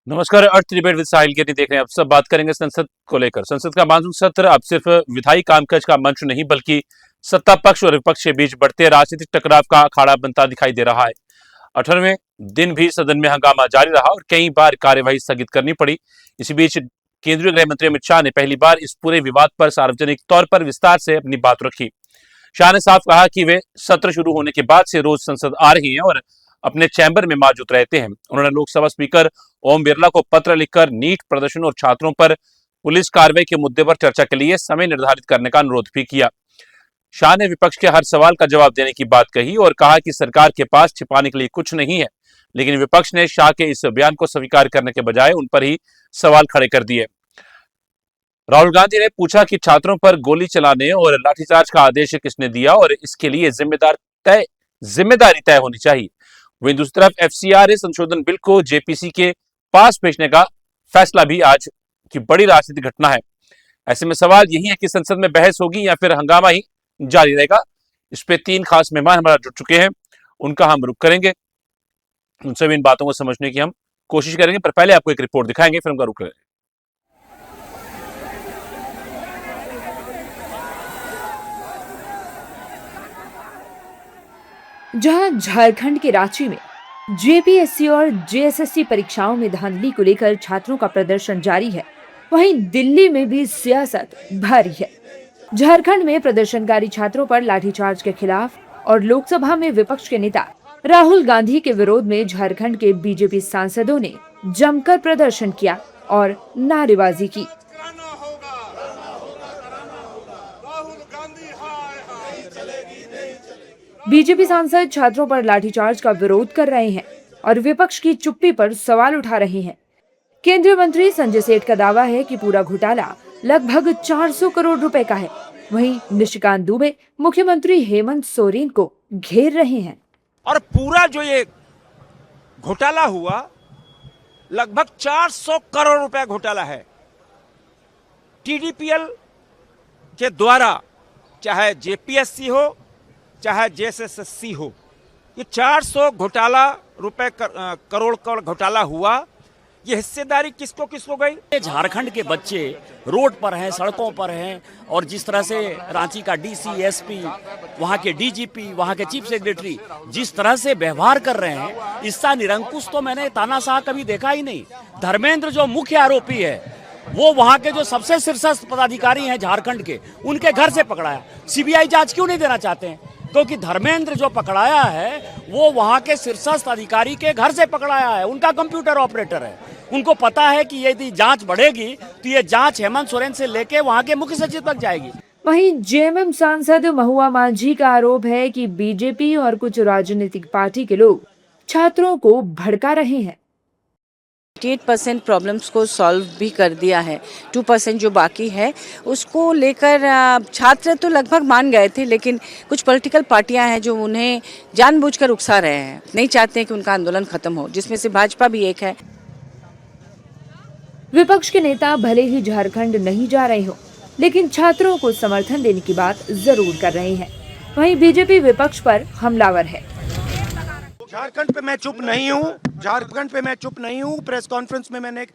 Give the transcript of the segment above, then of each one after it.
नमस्कार। अर्थ debate with साहिल के देख रहे हैं। अब सब बात करेंगे संसद को लेकर। संसद का मानसून सत्र अब सिर्फ विधायी कामकाज का मंच नहीं बल्कि सत्ता पक्ष और विपक्ष के बीच बढ़ते राजनीतिक टकराव का अखाड़ा बनता दिखाई दे रहा है। 18वें दिन भी सदन में हंगामा जारी रहा और कई बार कार्यवाही स्थगित करनी पड़ी। इसी बीच केंद्रीय गृह मंत्री अमित शाह ने पहली बार इस पूरे विवाद पर सार्वजनिक तौर पर विस्तार से अपनी बात रखी। शाह ने साफ कहा कि वे सत्र शुरू होने के बाद से रोज संसद आ रही हैं और अपने चैम्बर में मौजूद रहते हैं। उन्होंने लोकसभा स्पीकर ओम बिरला को पत्र लिखकर नीट प्रदर्शन और छात्रों पर पुलिस कार्रवाई के मुद्दे पर चर्चा के लिए समय निर्धारित करने का अनुरोध भी किया। शाह ने विपक्ष के हर सवाल का जवाब देने की बात कही और कहा कि सरकार के पास छिपाने के लिए कुछ नहीं है, लेकिन विपक्ष ने शाह के इस बयान को स्वीकार करने के बजाय उन पर ही सवाल खड़े कर दिए। राहुल गांधी ने पूछा कि छात्रों पर गोली चलाने और लाठीचार्ज का आदेश किसने दिया और इसके लिए जिम्मेदारी तय होनी चाहिए। वहीं दूसरी तरफ एफसीआरए संशोधन बिल को जेपीसी के पास भेजने का फैसला भी आज की बड़ी राजनीतिक घटना है। ऐसे में सवाल यही है कि संसद में बहस होगी या फिर हंगामा ही जारी रहेगा। इस पे 3 खास मेहमान हमारा जुड़ चुके हैं, उनका हम रुख करेंगे, उनसे भी इन बातों को समझने की हम कोशिश करेंगे। पर पहले आपको एक रिपोर्ट दिखाएंगे, फिर उनका रुख करेंगे। जहां झारखंड के रांची में जेपीएससी और जेएसएससी परीक्षाओं में धांधली को लेकर छात्रों का प्रदर्शन जारी है, वहीं दिल्ली में भी सियासत भारी है। झारखंड में प्रदर्शनकारी छात्रों पर लाठीचार्ज के खिलाफ और लोकसभा में विपक्ष के नेता राहुल गांधी के विरोध में झारखंड के बीजेपी सांसदों ने जमकर प्रदर्शन किया और नारेबाजी की। बीजेपी सांसद छात्रों पर लाठीचार्ज का विरोध कर रहे हैं और विपक्ष की चुप्पी पर सवाल उठा रहे हैं। केंद्रीय मंत्री संजय सेठ का दावा है कि पूरा घोटाला लगभग 400 करोड़ रुपए का है। वहीं निशिकांत दुबे मुख्यमंत्री हेमंत सोरेन को घेर रहे हैं। और पूरा जो ये घोटाला हुआ लगभग 400 करोड़ रुपए घोटाला है। टीडीपीएल के द्वारा चाहे जेपीएससी हो चाहे जेएसएससी हो, ये 400 करोड़ का घोटाला हुआ। ये हिस्सेदारी किसको किसको गई? झारखंड के बच्चे रोड पर हैं, सड़कों पर हैं और जिस तरह से रांची का डीसी, एसपी, वहाँ के डीजीपी, वहाँ के चीफ सेक्रेटरी जिस तरह से व्यवहार कर रहे हैं, इसका निरंकुश तो मैंने तानाशाह कभी देखा ही नहीं। धर्मेंद्र जो मुख्य आरोपी है वो वहाँ के जो सबसे शीर्षस्थ पदाधिकारी हैं झारखंड के, उनके घर से पकड़ाया। सीबीआई जांच क्यों नहीं देना चाहते हैं? क्योंकि धर्मेंद्र जो पकड़ाया है वो वहाँ के शीर्षस्थ अधिकारी के घर से पकड़ाया है, उनका कंप्यूटर ऑपरेटर है। उनको पता है कि यदि जांच बढ़ेगी तो ये जांच हेमंत सोरेन से लेके वहाँ के मुख्य सचिव तक जाएगी। वहीं जेएमएम सांसद महुआ मांझी का आरोप है कि बीजेपी और कुछ राजनीतिक पार्टी के लोग छात्रों को भड़का रहे हैं। 8% प्रॉब्लम्स को सॉल्व भी कर दिया है। 2% जो बाकी है उसको लेकर छात्र तो लगभग मान गए थे, लेकिन कुछ पॉलिटिकल पार्टियां हैं जो उन्हें जानबूझकर उकसा रहे हैं, नहीं चाहते हैं कि उनका आंदोलन खत्म हो, जिसमें से भाजपा भी एक है। विपक्ष के नेता भले ही झारखंड नहीं जा रहे हो, लेकिन छात्रों को समर्थन देने की बात जरूर कर रहे हैं। वहीं बीजेपी विपक्ष पर हमलावर है। झारखंड पे मैं चुप नहीं हूँ, झारखंड पे मैं चुप नहीं हूँ। प्रेस कॉन्फ्रेंस में मैंने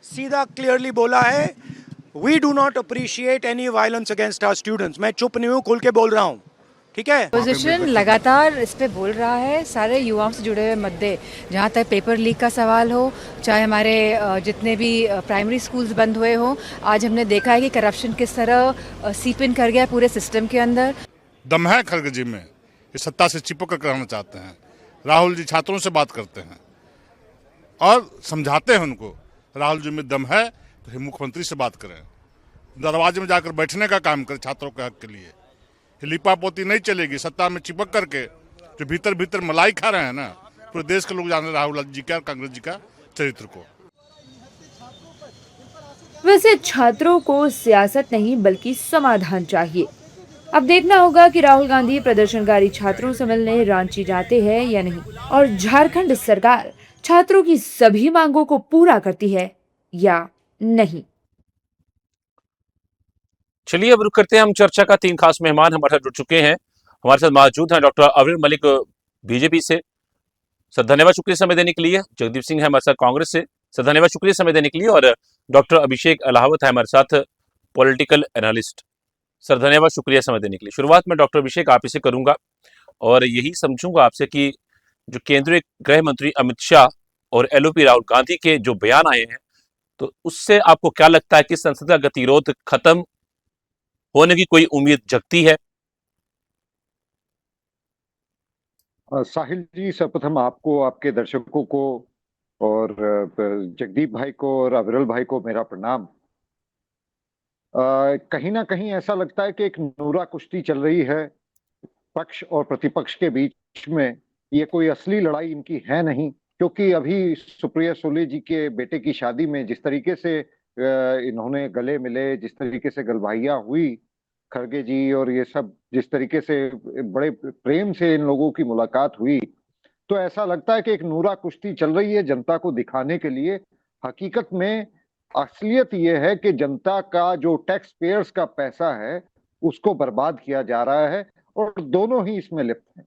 सीधा क्लियरली बोला है, we do not appreciate any violence against our students. मैं चुप नहीं हूँ, खुल के बोल रहा हूँ, ठीक है। पोजीशन लगातार इस पे बोल रहा है, सारे युवाओं से जुड़े हुए मुद्दे, जहाँ तक पेपर लीक का सवाल हो, चाहे हमारे जितने भी प्राइमरी स्कूल्स बंद हुए हो। आज हमने देखा है कि करप्शन किस तरह सीप इन कर गया पूरे सिस्टम के अंदर। दम है खड़गे जी में, ये सत्ता से चिपक कर रहना चाहते हैं। राहुल जी छात्रों से बात करते हैं और समझाते हैं उनको, राहुल जी में दम है तो मुख्यमंत्री से बात करें, दरवाजे में जाकर बैठने का काम करें छात्रों के हक के लिए। लिपापोती नहीं चलेगी, सत्ता में चिपक करके जो भीतर भीतर मलाई खा रहे हैं ना, पूरे देश के लोग जान रहे राहुल जी का, कांग्रेस जी का चरित्र को। वैसे छात्रों को सियासत नहीं बल्कि समाधान चाहिए। अब देखना होगा कि राहुल गांधी प्रदर्शनकारी छात्रों से मिलने रांची जाते हैं या नहीं, और झारखंड सरकार छात्रों की सभी मांगों को पूरा करती है या नहीं। चलिए अब रुक करते हैं हम चर्चा का। 3 खास मेहमान हमारे साथ जुड़ चुके हैं। हमारे साथ मौजूद हैं डॉक्टर अविर मलिक बीजेपी से, सर धन्यवाद, शुक्रिया समय देने के लिए। जगदीप सिंह है हमारे साथ कांग्रेस से, सर धन्यवाद, शुक्रिया समय देने के लिए। और डॉक्टर अभिषेक अलावत है हमारे साथ, पॉलिटिकल एनालिस्ट। सर धन्यवाद, शुक्रिया समय देने के लिए। शुरुआत में डॉक्टर अभिषेक आप से करूंगा और यही समझूंगा आपसे कि जो केंद्रीय गृह मंत्री अमित शाह और एलओपी राहुल गांधी के जो बयान आए हैं, तो उससे आपको क्या लगता है कि संसद का गतिरोध खत्म होने की कोई उम्मीद जगती है? साहिल जी, सर्वप्रथम आपको, आपके दर्शकों को और जगदीप भाई को और अविरल भाई को मेरा प्रणाम। कहीं ना कहीं ऐसा लगता है कि एक नूरा कुश्ती चल रही है पक्ष और प्रतिपक्ष के बीच में। ये कोई असली लड़ाई इनकी है नहीं, क्योंकि अभी सुप्रिया सुले जी के बेटे की शादी में जिस तरीके से इन्होंने गले मिले, जिस तरीके से गलभाइयाँ हुई, खड़गे जी और ये सब जिस तरीके से बड़े प्रेम से इन लोगों की मुलाकात हुई, तो ऐसा लगता है कि एक नूरा कुश्ती चल रही है जनता को दिखाने के लिए। हकीकत में असलियत ये है कि जनता का जो टैक्स पेयर्स का पैसा है उसको बर्बाद किया जा रहा है, और दोनों ही इसमें लिप्त हैं।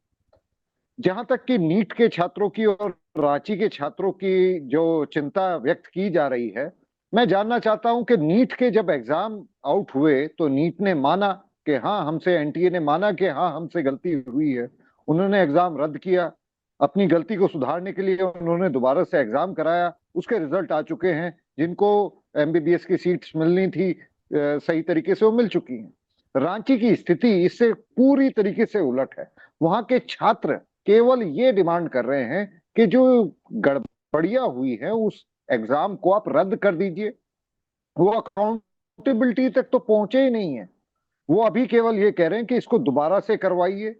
जहां तक कि नीट के छात्रों की और रांची के छात्रों की जो चिंता व्यक्त की जा रही है, मैं जानना चाहता हूं कि नीट के जब एग्जाम आउट हुए तो नीट ने माना कि हाँ हमसे, एनटीए ने माना कि हाँ हमसे गलती हुई है, उन्होंने एग्जाम रद्द किया। अपनी गलती को सुधारने के लिए उन्होंने दोबारा से एग्जाम कराया, उसके रिजल्ट आ चुके हैं। जिनको एमबीबीएस की सीट्स मिलनी थी सही तरीके से वो मिल चुकी हैं। रांची की स्थिति इससे पूरी तरीके से उलट है। वहां के छात्र केवल ये डिमांड कर रहे हैं कि जो गड़बड़ियां हुई है उस एग्जाम को आप रद्द कर दीजिए। वो अकाउंटेबिलिटी तक तो पहुंचे ही नहीं है। वो अभी केवल ये कह रहे हैं कि इसको दोबारा से करवाइए,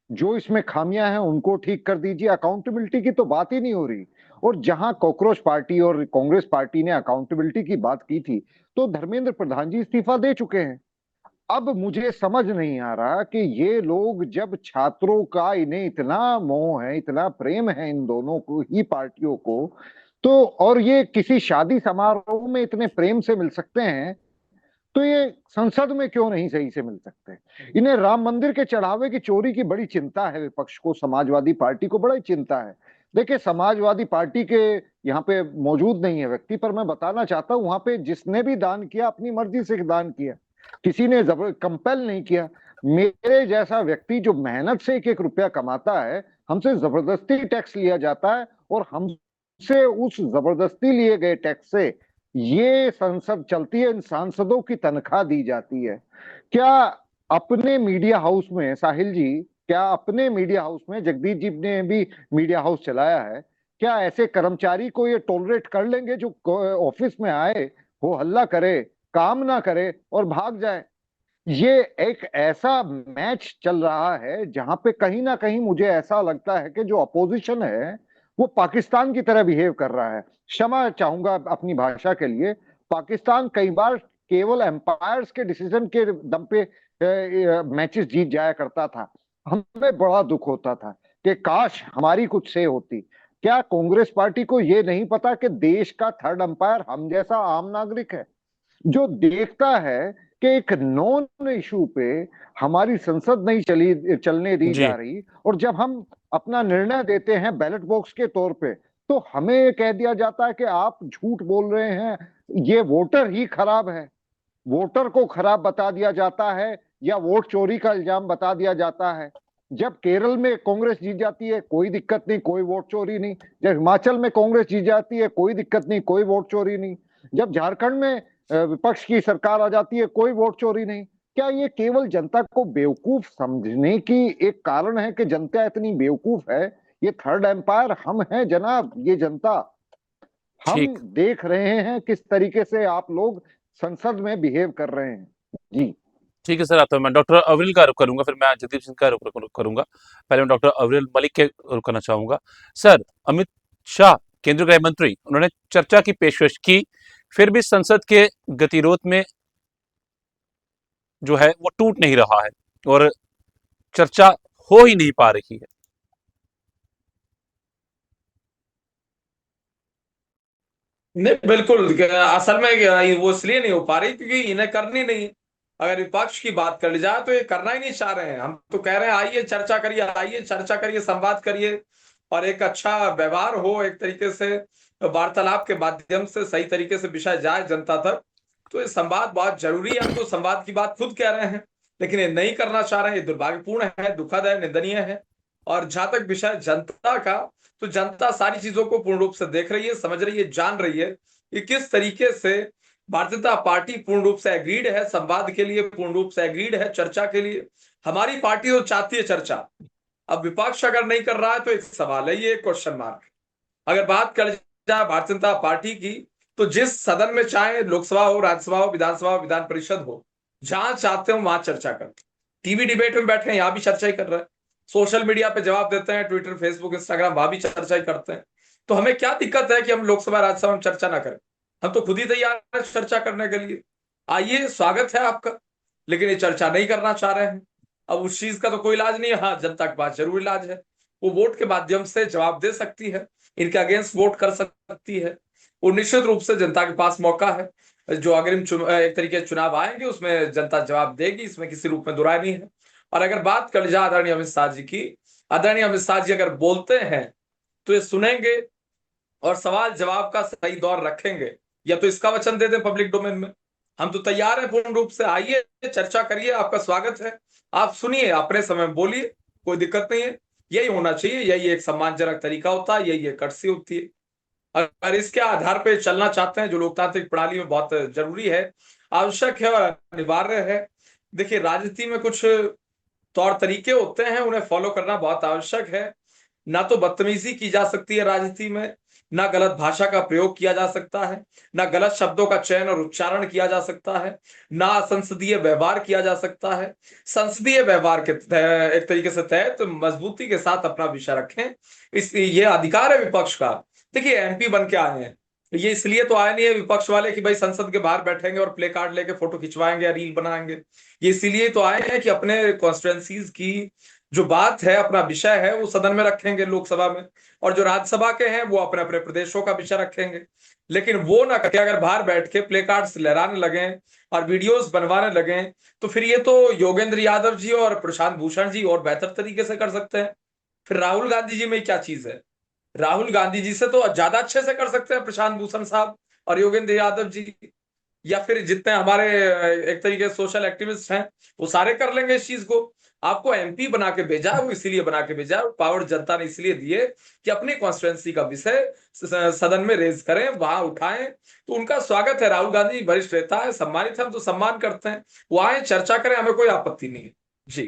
जो इसमें खामियां हैं उनको ठीक कर दीजिए। अकाउंटेबिलिटी की तो बात ही नहीं हो रही। और जहां कॉकरोच पार्टी और कांग्रेस पार्टी ने अकाउंटेबिलिटी की बात की थी, तो धर्मेंद्र प्रधान जी इस्तीफा दे चुके हैं। अब मुझे समझ नहीं आ रहा कि ये लोग, जब छात्रों का इन्हें इतना मोह है, इतना प्रेम है इन दोनों को ही पार्टियों को, तो और ये किसी शादी समारोह में इतने प्रेम से मिल सकते हैं, तो ये संसद में क्यों नहीं सही से मिल सकते? इन्हें राम मंदिर के चढ़ावे की चोरी की बड़ी चिंता है, विपक्ष को, समाजवादी पार्टी को बड़ी चिंता है। देखिए, समाजवादी पार्टी के यहाँ पे मौजूद नहीं है व्यक्ति, पर मैं बताना चाहता हूँ वहां पे जिसने भी दान किया अपनी मर्जी से दान किया, किसी ने जबर कंपेल नहीं किया। मेरे जैसा व्यक्ति जो मेहनत से एक एक रुपया कमाता है, हमसे जबरदस्ती टैक्स लिया जाता है, और हमसे उस जबरदस्ती लिए गए टैक्स से ये संसद चलती है, इन सांसदों की तनख्वाह दी जाती है। क्या अपने मीडिया हाउस में, साहिल जी, क्या अपने मीडिया हाउस में, जगदीश जी ने भी मीडिया हाउस चलाया है, क्या ऐसे कर्मचारी को ये टॉलरेट कर लेंगे जो ऑफिस में आए, वो हल्ला करे, काम ना करे और भाग जाए? ये एक ऐसा मैच चल रहा है जहां पे कहीं ना कहीं मुझे ऐसा लगता है कि जो अपोजिशन है वो पाकिस्तान की तरह बिहेव कर रहा है। क्षमा चाहूंगा अपनी भाषा के लिए। पाकिस्तान कई बार केवल एम्पायर्स के डिसीजन के दम पे मैचेस जीत जाया करता था। हमें बड़ा दुख होता था कि काश हमारी कुछ से होती। क्या कांग्रेस पार्टी को ये नहीं पता कि देश का थर्ड अंपायर हम जैसा आम नागरिक है, जो देखता है कि एक नॉन इशू पे हमारी संसद नहीं चलने दी जी। जा रही, और जब हम अपना निर्णय देते हैं बैलेट बॉक्स के तौर पे, तो हमें ये कह दिया जाता है कि आप झूठ बोल रहे हैं, ये वोटर ही खराब है। वोटर को खराब बता दिया जाता है, या वोट चोरी का इल्जाम बता दिया जाता है। जब केरल में कांग्रेस जीत जाती है, कोई दिक्कत नहीं, कोई वोट चोरी नहीं। जब हिमाचल में कांग्रेस जीत जाती है, कोई दिक्कत नहीं, कोई वोट चोरी नहीं। जब झारखंड में विपक्ष की सरकार आ जाती है, कोई वोट चोरी नहीं। क्या ये केवल जनता को बेवकूफ समझने की एक कारण है कि जनता इतनी बेवकूफ है? ये थर्ड एम्पायर हम हैं जनाब, ये जनता। हम ठीक। देख रहे हैं किस तरीके से आप लोग संसद में बिहेव कर रहे हैं। जी ठीक है सर, आता हूं मैं डॉक्टर अविरल का रुख करूंगा, फिर मैं जगदीप सिंह का रुख करूंगा। पहले मैं डॉक्टर अविरल मलिक के रुख करना चाहूंगा। सर, अमित शाह केंद्रीय गृह मंत्री, उन्होंने चर्चा की पेशकश की, फिर भी संसद के गतिरोध में जो है वो टूट नहीं रहा है और चर्चा हो ही नहीं पा रही है। नहीं, बिल्कुल। असल में वो इसलिए नहीं हो पा रही क्योंकि इन्हें करनी नहीं। अगर विपक्ष की बात कर ली जाए तो ये करना ही नहीं चाह रहे हैं। हम तो कह रहे हैं आइए चर्चा करिए, आइए चर्चा करिए, संवाद करिए, और एक अच्छा व्यवहार हो, एक तरीके से वार्तालाप के माध्यम से सही तरीके से विषय जाए जनता तक, तो ये संवाद बहुत जरूरी है। हम तो संवाद की बात खुद कह रहे हैं, लेकिन ये नहीं करना चाह रहे हैं। ये दुर्भाग्यपूर्ण है, दुखद है, निंदनीय है। और जहां तक विषय जनता का, तो जनता सारी चीजों को पूर्ण रूप से देख रही है, समझ रही है, जान रही है कि किस तरीके से भारतीय जनता पार्टी पूर्ण रूप से एग्रीड है संवाद के लिए, पूर्ण रूप से एग्रीड है चर्चा के लिए। हमारी पार्टी तो चाहती है चर्चा। अब विपक्ष अगर नहीं कर रहा है तो एक सवाल है, ये एक क्वेश्चन मार्क। अगर बात कर जाए भारतीय जनता पार्टी की, तो जिस सदन में चाहे लोकसभा हो, राज्यसभा हो, विधानसभा हो, विधान परिषद हो, जहां चाहते हो वहां चर्चा करते। टीवी डिबेट में बैठे हैं, यहां भी चर्चा ही कर रहे हैं। सोशल मीडिया पे जवाब देते हैं, ट्विटर, फेसबुक, इंस्टाग्राम, वहां भी चर्चा ही करते हैं। तो हमें क्या दिक्कत है कि हम लोकसभा, राज्यसभा में चर्चा ना करें? हम तो खुद ही तैयार है चर्चा करने के लिए। आइए, स्वागत है आपका। लेकिन ये चर्चा नहीं करना चाह रहे हैं। अब उस चीज का तो कोई इलाज नहीं है। हाँ, जनता के पास जरूर इलाज है। वो वोट के माध्यम से जवाब दे सकती है, इनके अगेंस्ट वोट कर सकती है। वो निश्चित रूप से जनता के पास मौका है। जो अग्रिम एक तरीके से चुनाव आएंगे उसमें जनता जवाब देगी, इसमें किसी रूप में दुराय नहीं है। और अगर बात कर जाए आदरणीय अमित शाह जी की, आदरणीय अमित शाह जी अगर बोलते हैं तो ये सुनेंगे और सवाल जवाब का सही दौर रखेंगे, या तो इसका वचन दे दें पब्लिक डोमेन में। हम तो तैयार हैं पूर्ण रूप से। आइए, चर्चा करिए, आपका स्वागत है। आप सुनिए, अपने समय में बोलिए, कोई दिक्कत नहीं है। यही होना चाहिए, यही एक सम्मानजनक तरीका होता है, यही एक कर्तव्य होती है। अगर इसके आधार पर चलना चाहते हैं, जो लोकतांत्रिक प्रणाली में बहुत जरूरी है, आवश्यक है और अनिवार्य है। देखिए, राजनीति में कुछ तौर तरीके होते हैं, उन्हें फॉलो करना बहुत आवश्यक है। ना तो बदतमीजी की जा सकती है राजनीति में, ना गलत भाषा का प्रयोग किया जा सकता है, ना गलत शब्दों का चयन और उच्चारण किया जा सकता है, ना संसदीय व्यवहार किया जा सकता है। संसदीय व्यवहार के एक तरीके से तहत तो मजबूती के साथ अपना विषय रखें, इसलिए ये अधिकार है विपक्ष का। देखिए, एमपी बन के आए हैं, ये इसलिए तो आए नहीं है विपक्ष वाले कि भाई संसद के बाहर बैठेंगे और प्ले कार्ड लेके फोटो खिंचवाएंगे या रील बनाएंगे। ये इसीलिए तो आए हैं कि अपने कॉन्स्टिट्यूएंसीज की जो बात है, अपना विषय है, वो सदन में रखेंगे, लोकसभा में। और जो राज्यसभा के हैं वो अपने अपने प्रदेशों का विषय रखेंगे। लेकिन वो ना करके अगर बाहर बैठ के प्ले कार्ड्स लहराने लगे और वीडियोस बनवाने लगे, तो फिर ये तो योगेंद्र यादव जी और प्रशांत भूषण जी और बेहतर तरीके से कर सकते हैं। फिर राहुल गांधी जी में क्या चीज है? राहुल गांधी जी से तो ज्यादा अच्छे से कर सकते हैं प्रशांत भूषण साहब और योगेंद्र यादव जी, या फिर जितने हमारे एक तरीके से सोशल एक्टिविस्ट हैं, वो सारे कर लेंगे इस चीज को। आपको एमपी बना के भेजा है, वो इसीलिए बना के भेजा है, पावर जनता ने इसलिए दिए कि अपनी कॉन्स्टिट्यूएंसी का विषय सदन में रेज करें, वहां उठाएं। तो उनका स्वागत है। राहुल गांधी वरिष्ठ नेता है, सम्मानित है, हम तो सम्मान करते हैं। वो आए, चर्चा करें, हमें कोई आपत्ति नहीं है जी।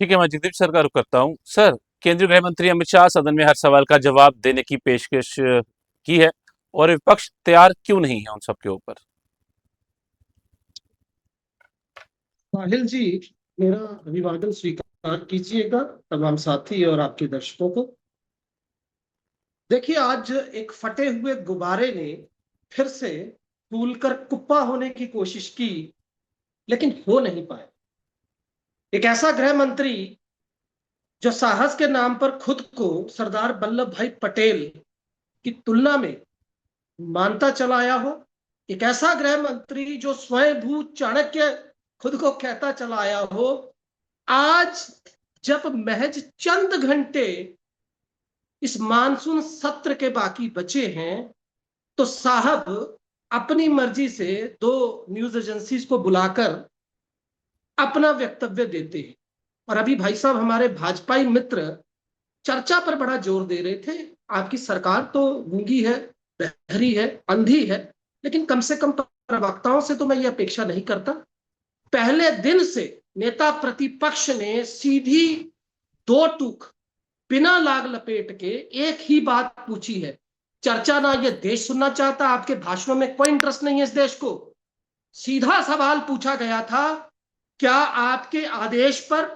ठीक है, मैं जगदीप सर का रुख करता हूं। सर, केंद्रीय गृह मंत्री अमित शाह सदन में हर सवाल का जवाब देने की पेशकश की है, और विपक्ष तैयार क्यों नहीं है उन सब के ऊपर? साहिल जी, मेरा अभिवादन स्वीकार कीजिएगा तमाम साथी और आपके दर्शकों को। देखिए, आज एक फटे हुए गुब्बारे ने फिर से फूलकर कुप्पा होने की कोशिश की, लेकिन हो नहीं पाए। एक ऐसा गृह मंत्री जो साहस के नाम पर खुद को सरदार वल्लभ भाई पटेल की तुलना में मानता चला आया हो, एक ऐसा गृह मंत्री जो स्वयंभू चाणक्य खुद को कहता चला आया हो, आज जब महज चंद घंटे इस मानसून सत्र के बाकी बचे हैं, तो साहब अपनी मर्जी से 2 न्यूज एजेंसीज को बुलाकर अपना वक्तव्य देते हैं। और अभी भाई साहब हमारे भाजपाई मित्र चर्चा पर बड़ा जोर दे रहे थे। आपकी सरकार तो गूंगी है, बहरी है, अंधी है, लेकिन कम से कम प्रवक्ताओं से तो मैं ये अपेक्षा नहीं करता। पहले दिन से नेता प्रतिपक्ष ने सीधी 2 टूक बिना लाग लपेट के एक ही बात पूछी है। चर्चा ना ये देश सुनना चाहता, आपके भाषणों में कोई इंटरेस्ट नहीं है इस देश को। सीधा सवाल पूछा गया था, क्या आपके आदेश पर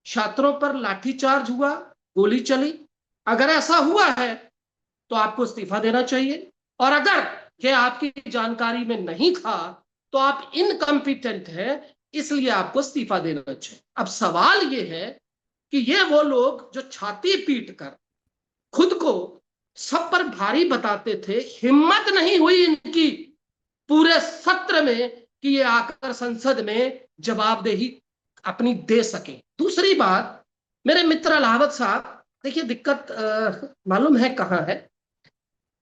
छात्रों पर लाठीचार्ज हुआ, गोली चली? अगर ऐसा हुआ है तो आपको इस्तीफा देना चाहिए, और अगर यह आपकी जानकारी में नहीं था तो आप इनकम्पिटेंट हैं, इसलिए आपको इस्तीफा देना चाहिए। अब सवाल यह है कि ये वो लोग जो छाती पीट कर खुद को सब पर भारी बताते थे, हिम्मत नहीं हुई इनकी पूरे सत्र में कि ये आकर संसद में जवाबदेही अपनी दे सके। दूसरी बात, मेरे मित्र अलावत साहब, देखिए दिक्कत मालूम है कहाँ है।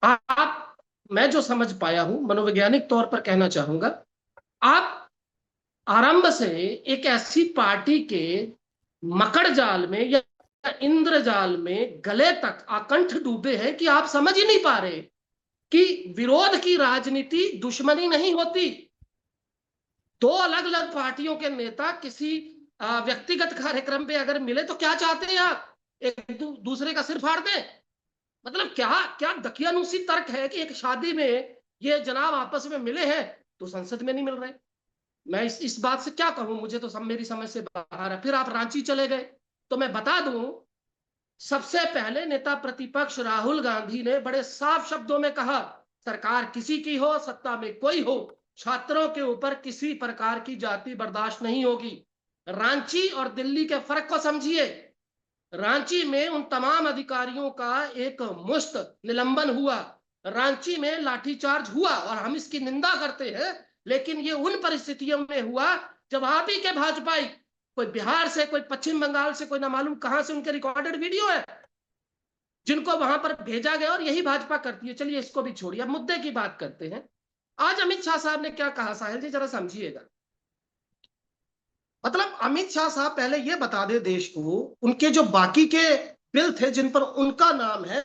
आप, मैं जो समझ पाया हूं मनोवैज्ञानिक तौर पर कहना चाहूंगा, आप आरंभ से एक ऐसी पार्टी के मकड़ जाल में या इंद्रजाल में गले तक आकंठ डूबे हैं कि आप समझ ही नहीं पा रहे कि विरोध की राजनीति दुश्मनी नहीं होती। दो अलग अलग पार्टियों के नेता किसी व्यक्तिगत कार्यक्रम पे अगर मिले तो क्या चाहते हैं आप? एक दूसरे का सिर फाड़ दें? मतलब क्या क्या दकियानुसी तर्क है कि एक शादी में ये जनाब आपस में मिले हैं तो संसद में नहीं मिल रहे। मैं इस बात से क्या कहूं, मुझे तो सब मेरी समझ से बाहर है। फिर आप रांची चले गए, तो मैं बता दूं, सबसे पहले नेता प्रतिपक्ष राहुल गांधी ने बड़े साफ शब्दों में कहा, सरकार किसी की हो, सत्ता में कोई हो, छात्रों के ऊपर किसी प्रकार की जाति बर्दाश्त नहीं होगी। रांची और दिल्ली के फर्क को समझिए। रांची में उन तमाम अधिकारियों का एक मुश्त निलंबन हुआ, रांची में लाठीचार्ज हुआ और हम इसकी निंदा करते हैं, लेकिन ये उन परिस्थितियों में हुआ जब आप ही के भाजपाई, कोई बिहार से, कोई पश्चिम बंगाल से, कोई ना मालूम कहां से उनके रिकॉर्डेड वीडियो है, जिनको वहां पर भेजा गया और यही भाजपा करती है। चलिए इसको भी छोड़िए, अब मुद्दे की बात करते हैं। आज अमित शाह साहब ने क्या कहा, साहिल जी जरा समझिएगा। मतलब अमित शाह साहब पहले ये बता दे देश को, उनके जो बाकी के बिल थे जिन पर उनका नाम है,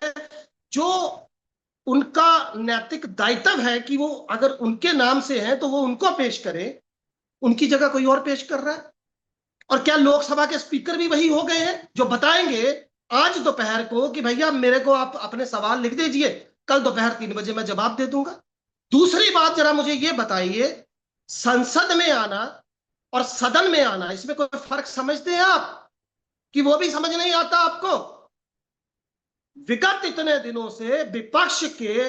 जो उनका नैतिक दायित्व है कि वो अगर उनके नाम से हैं तो वो उनको पेश करें, उनकी जगह कोई और पेश कर रहा है। और क्या लोकसभा के स्पीकर भी वही हो गए हैं जो बताएंगे आज दोपहर को कि भैया मेरे को आप अपने सवाल लिख दीजिए, कल दोपहर 3 बजे मैं जवाब दे दूंगा। दूसरी बात जरा मुझे ये बताइए, संसद में आना और सदन में आना, इसमें कोई फर्क समझते हैं आप कि वो भी समझ नहीं आता आपको? विगत इतने दिनों से विपक्ष के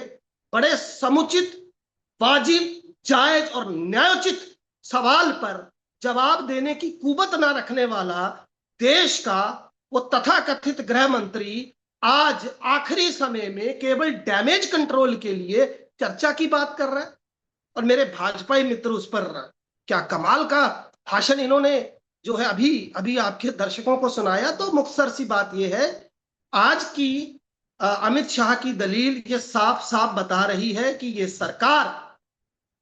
बड़े समुचित, वाजिब, जायज और न्यायोचित सवाल पर जवाब देने की कुवत ना रखने वाला देश का वो तथाकथित गृह मंत्री आज आखिरी समय में केवल डैमेज कंट्रोल के लिए चर्चा की बात कर रहा है। और मेरे भाजपाई मित्र उस पर क्या कमाल का भाषण इन्होंने जो है अभी अभी आपके दर्शकों को सुनाया। तो मुख्तसर सी बात यह है, आज की अमित शाह की दलील ये साफ साफ बता रही है कि ये सरकार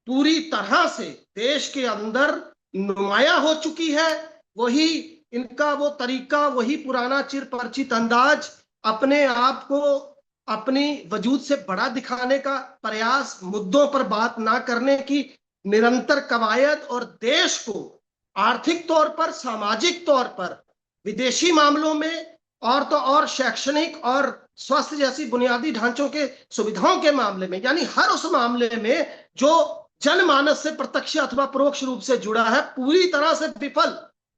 पूरी तरह से देश के अंदर नुमाया हो चुकी है। वही इनका वो तरीका, वही पुराना चिर परिचित अंदाज, अपने आप को अपनी वजूद से बड़ा दिखाने का प्रयास, मुद्दों पर बात ना करने की निरंतर कवायद और देश को आर्थिक तौर पर, सामाजिक तौर पर, विदेशी मामलों में और तो और शैक्षणिक और स्वास्थ्य जैसी बुनियादी ढांचों के सुविधाओं के मामले में, यानी हर उस मामले में जो जनमानस से प्रत्यक्ष अथवा परोक्ष रूप से जुड़ा है, पूरी तरह से विफल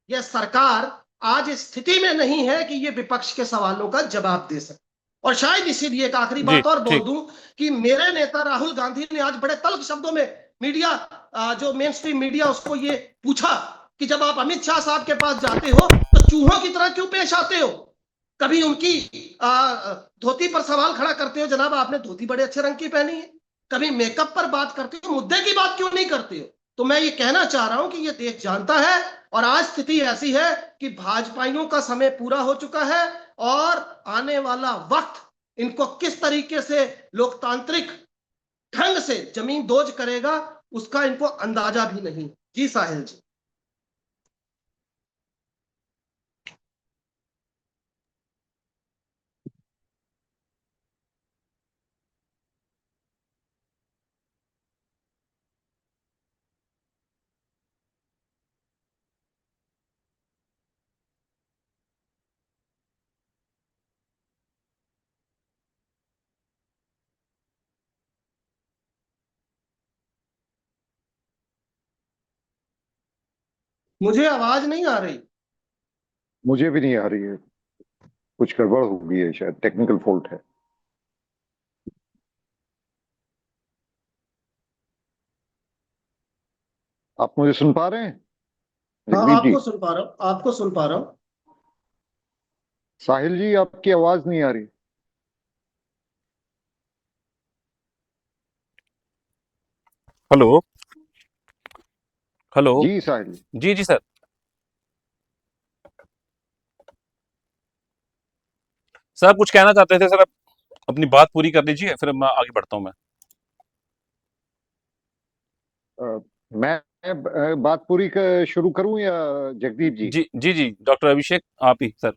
यह सरकार आज स्थिति में नहीं है कि ये विपक्ष के सवालों का जवाब दे सके। और शायद इसीलिए एक आखिरी बात और बोल दूं कि मेरे नेता राहुल गांधी ने आज बड़े तल्ख शब्दों में मीडिया, जो मेन स्ट्रीम मीडिया, उसको ये पूछा कि जब आप अमित शाह साहब के पास जाते हो तो चूहों की तरह क्यों पेश आते हो? कभी उनकी धोती पर सवाल खड़ा करते हो, जनाब आपने धोती बड़े अच्छे रंग की पहनी है। कभी मेकअप पर बात करते हो, मुद्दे की बात क्यों नहीं करते हो? तो मैं ये कहना चाह रहा हूं कि ये देश जानता है और आज स्थिति ऐसी है कि भाजपाइयों का समय पूरा हो चुका है और आने वाला वक्त इनको किस तरीके से लोकतांत्रिक ढंग से जमीन दोज करेगा उसका इनको अंदाजा भी नहीं। जी साहिल जी। मुझे आवाज नहीं आ रही। मुझे भी नहीं आ रही है, कुछ गड़बड़ हो गई है, शायद टेक्निकल फॉल्ट है। आप मुझे सुन पा रहे हैं हाँ, जगदीप जी? आपको सुन पा रहा हूँ, आपको सुन पा रहा हूँ। साहिल जी आपकी आवाज नहीं आ रही। Hello hello. जी साहिल जी। जी जी सर। सर आप कुछ कहना चाहते थे सर, आप अपनी बात पूरी कर लीजिए फिर मैं आगे बढ़ता हूं। मैं बात पूरी शुरू करूं या जगदीप जी? जी जी जी, डॉक्टर अभिषेक आप ही सर।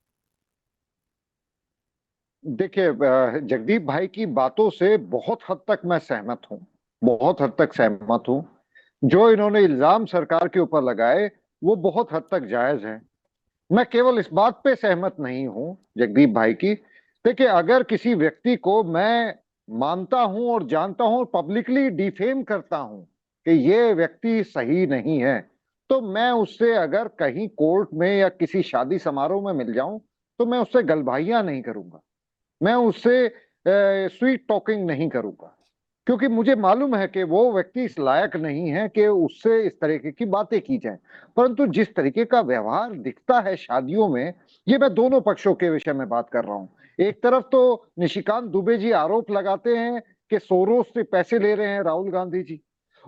देखिए, जगदीप भाई की बातों से बहुत हद तक मैं सहमत हूं, बहुत हद तक सहमत हूं। जो इन्होंने इल्जाम सरकार के ऊपर लगाए वो बहुत हद तक जायज है। मैं केवल इस बात पे सहमत नहीं हूं जगदीप भाई की। देखिए, अगर किसी व्यक्ति को मैं मानता हूं और जानता हूं और पब्लिकली डिफेम करता हूं कि ये व्यक्ति सही नहीं है, तो मैं उससे अगर कहीं कोर्ट में या किसी शादी समारोह में मिल जाऊं तो मैं उससे गलभाइयां नहीं करूंगा, मैं उससे स्वीट टॉकिंग नहीं करूंगा, क्योंकि मुझे मालूम है कि वो व्यक्ति इस लायक नहीं है कि उससे इस तरीके की बातें की जाएं। परंतु जिस तरीके का व्यवहार दिखता है शादियों में, ये मैं दोनों पक्षों के विषय में बात कर रहा हूं। एक तरफ तो निशिकांत दुबे जी आरोप लगाते हैं कि सोरोस से पैसे ले रहे हैं राहुल गांधी जी,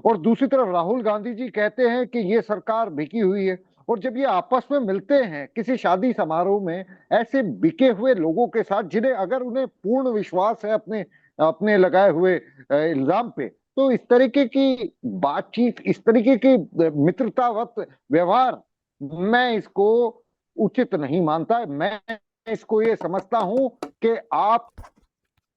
और दूसरी तरफ राहुल गांधी जी कहते हैं कि ये सरकार बिकी हुई है। और जब ये आपस में मिलते हैं किसी शादी समारोह में ऐसे बिके हुए लोगों के साथ, जिन्हें अगर उन्हें पूर्ण विश्वास है अपने अपने लगाए हुए इल्जाम पे, तो इस तरीके की बातचीत, इस तरीके की मित्रतावत व्यवहार, मैं इसको उचित नहीं मानता। मैं इसको ये समझता हूं कि आप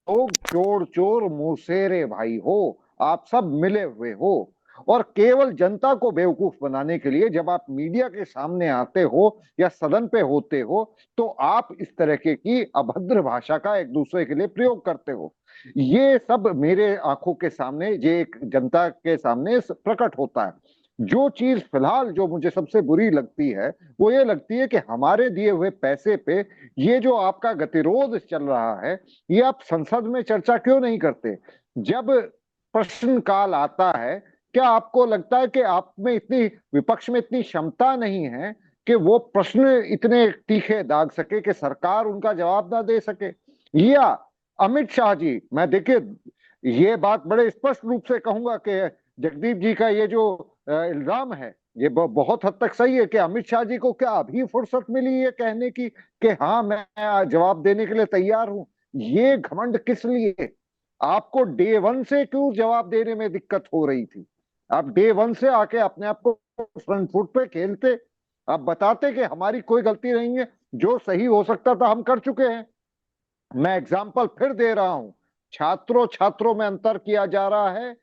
लोग चोर चोर मुसेरे भाई हो, आप सब मिले हुए हो, और केवल जनता को बेवकूफ बनाने के लिए जब आप मीडिया के सामने आते हो या सदन पे होते हो तो आप इस तरह की अभद्र भाषा का एक दूसरे के लिए प्रयोग करते हो। ये सब मेरे आंखों के सामने, ये एक जनता के सामने प्रकट होता है। जो चीज फिलहाल जो मुझे सबसे बुरी लगती है वो ये लगती है कि हमारे दिए हुए पैसे पे ये जो आपका गतिरोध चल रहा है, ये आप संसद में चर्चा क्यों नहीं करते? जब प्रश्न काल आता है, क्या आपको लगता है कि आप में इतनी, विपक्ष में इतनी क्षमता नहीं है कि वो प्रश्न इतने तीखे दाग सके कि सरकार उनका जवाब ना दे सके? या अमित शाह जी, मैं देखिए ये बात बड़े स्पष्ट रूप से कहूंगा कि जगदीप जी का ये जो इल्जाम है ये बहुत हद तक सही है कि अमित शाह जी को क्या अभी फुर्सत मिली ये कहने की कि हाँ मैं जवाब देने के लिए तैयार हूं? ये घमंड किस लिए? आपको डे वन से क्यों जवाब देने में दिक्कत हो रही थी? आप डे वन से आके अपने आप को फ्रंट फुट पे खेलते, आप बताते कि हमारी कोई गलती नहीं है, जो सही हो सकता था हम कर चुके हैं। मैं एग्जाम्पल फिर दे रहा हूं, छात्रों छात्रों में अंतर किया जा रहा है,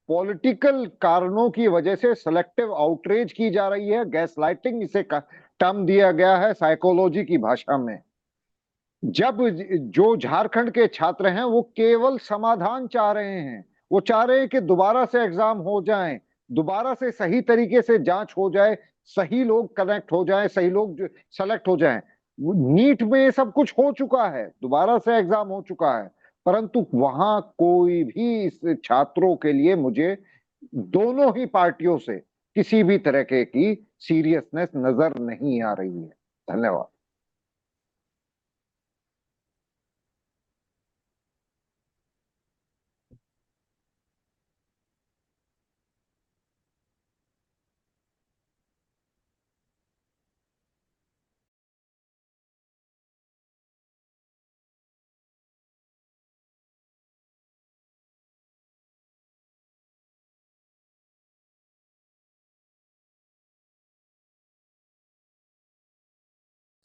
पॉलिटिकल कारणों की वजह से सेलेक्टिव आउटरीच की जा रही है, गैसलाइटिंग इसे टर्म दिया गया है साइकोलॉजी की भाषा में। जब जो झारखंड के छात्र हैं वो केवल समाधान चाह रहे हैं, वो चाह रहे हैं कि दोबारा से एग्जाम हो जाएं, दोबारा से सही तरीके से जांच हो जाए, सही लोग कनेक्ट हो जाएं, सही लोग सेलेक्ट हो जाएं। नीट में ये सब कुछ हो चुका है, दोबारा से एग्जाम हो चुका है, परंतु वहां कोई भी इस छात्रों के लिए मुझे दोनों ही पार्टियों से किसी भी तरह की सीरियसनेस नजर नहीं आ रही है। धन्यवाद।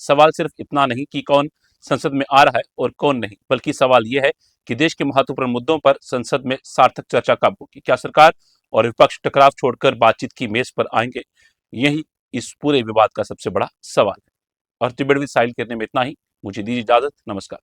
सवाल सिर्फ इतना नहीं कि कौन संसद में आ रहा है और कौन नहीं, बल्कि सवाल यह है कि देश के महत्वपूर्ण मुद्दों पर संसद में सार्थक चर्चा कब होगी। क्या सरकार और विपक्ष टकराव छोड़कर बातचीत की मेज पर आएंगे? यही इस पूरे विवाद का सबसे बड़ा सवाल है। और तिब्बत साहिल करने में इतना ही। मुझे दीजिए इजाजत। नमस्कार।